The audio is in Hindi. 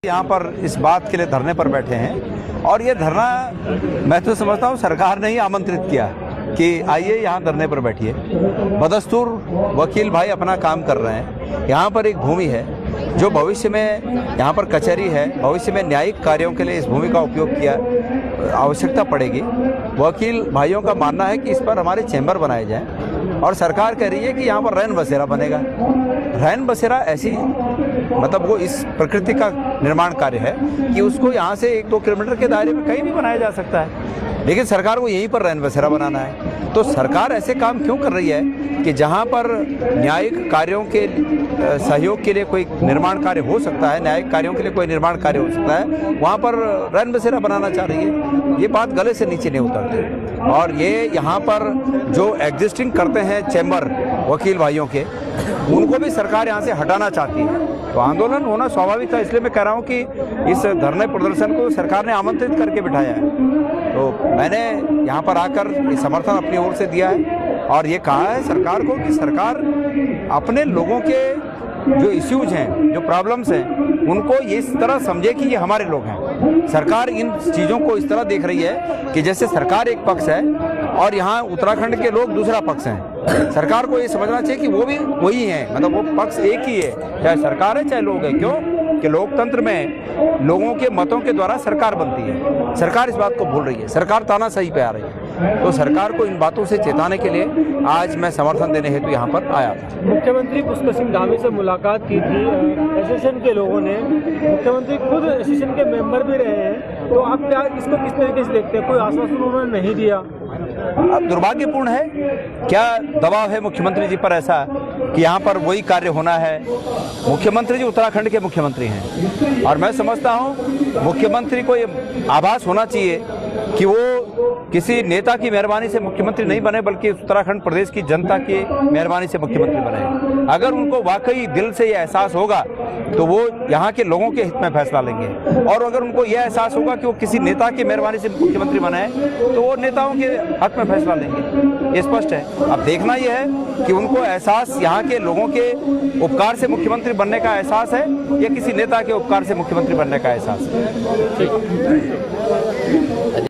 यहाँ पर इस बात के लिए धरने पर बैठे हैं और ये धरना मैं तो समझता हूँ सरकार ने ही आमंत्रित किया कि आइए यहाँ धरने पर बैठिए। बदस्तूर वकील भाई अपना काम कर रहे हैं। यहाँ पर एक भूमि है जो भविष्य में यहाँ पर कचहरी है, भविष्य में न्यायिक कार्यों के लिए इस भूमि का उपयोग किया आवश्यकता पड़ेगी। वकील भाइयों का मानना है कि इस पर हमारे चैम्बर बनाए जाएं और सरकार कह रही है कि यहाँ पर रैन बसेरा बनेगा। रैन बसेरा ऐसी मतलब वो इस प्रकृति का निर्माण कार्य है कि उसको यहाँ से 1-2 किलोमीटर के दायरे में कहीं भी बनाया जा सकता है, लेकिन सरकार को यहीं पर रैन बसेरा बनाना है। तो सरकार ऐसे काम क्यों कर रही है कि जहाँ पर न्यायिक कार्यों के सहयोग के लिए कोई निर्माण कार्य हो सकता है, न्यायिक कार्यों के लिए कोई निर्माण कार्य हो सकता है, वहाँ पर रैन बसेरा बनाना चाह रही है। ये बात गले से नीचे नहीं उतरती। और ये यहाँ पर जो एग्जिस्टिंग करते हैं चैम्बर वकील भाइयों के, उनको भी सरकार यहाँ से हटाना चाहती है। तो आंदोलन होना स्वाभाविक था, इसलिए मैं कह रहा हूँ कि इस धरने प्रदर्शन को सरकार ने आमंत्रित करके बिठाया है। तो मैंने यहाँ पर आकर समर्थन अपनी ओर से दिया है और ये कहा है सरकार को कि सरकार अपने लोगों के जो इश्यूज हैं, जो प्रॉब्लम्स हैं, उनको इस तरह समझे कि ये हमारे लोग हैं। सरकार इन चीज़ों को इस तरह देख रही है कि जैसे सरकार एक पक्ष है और यहाँ उत्तराखंड के लोग दूसरा पक्ष हैं। सरकार को ये समझना चाहिए कि वो भी वही हैं, मतलब वो पक्ष एक ही है, चाहे सरकार है चाहे लोग हैं। क्यों कि लोकतंत्र में लोगों के मतों के द्वारा सरकार बनती है। सरकार इस बात को भूल रही है, सरकार तानाशाही पे आ रही है। तो सरकार को इन बातों से चेताने के लिए आज मैं समर्थन देने हेतु यहाँ पर आया था। मुख्यमंत्री पुष्कर सिंह धामी से मुलाकात की थी एसोसिएशन के लोगों ने, मुख्यमंत्री खुद एसोसिएशन के मेंबर भी रहे हैं, तो आप क्या इसको किस तरीके से देखते हैं? कोई आश्वासन उन्होंने नहीं दिया। अब दुर्भाग्यपूर्ण है, क्या दबाव है मुख्यमंत्री जी पर ऐसा कि यहाँ पर वही कार्य होना है? मुख्यमंत्री जी उत्तराखंड के मुख्यमंत्री हैं और मैं समझता हूँ मुख्यमंत्री को ये आभास होना चाहिए कि वो किसी नेता की मेहरबानी से मुख्यमंत्री नहीं बने, बल्कि उत्तराखंड प्रदेश की जनता की मेहरबानी से मुख्यमंत्री बने। अगर उनको वाकई दिल से ये एहसास होगा तो वो यहाँ के लोगों के हित में फैसला लेंगे, और अगर उनको यह एहसास होगा कि वो किसी नेता की मेहरबानी से मुख्यमंत्री बने तो वो नेताओं के हक में फैसला लेंगे। ये स्पष्ट है। अब देखना यह है कि उनको एहसास यहाँ के लोगों के उपकार से मुख्यमंत्री बनने का एहसास है या किसी नेता के उपकार से मुख्यमंत्री बनने का एहसास है।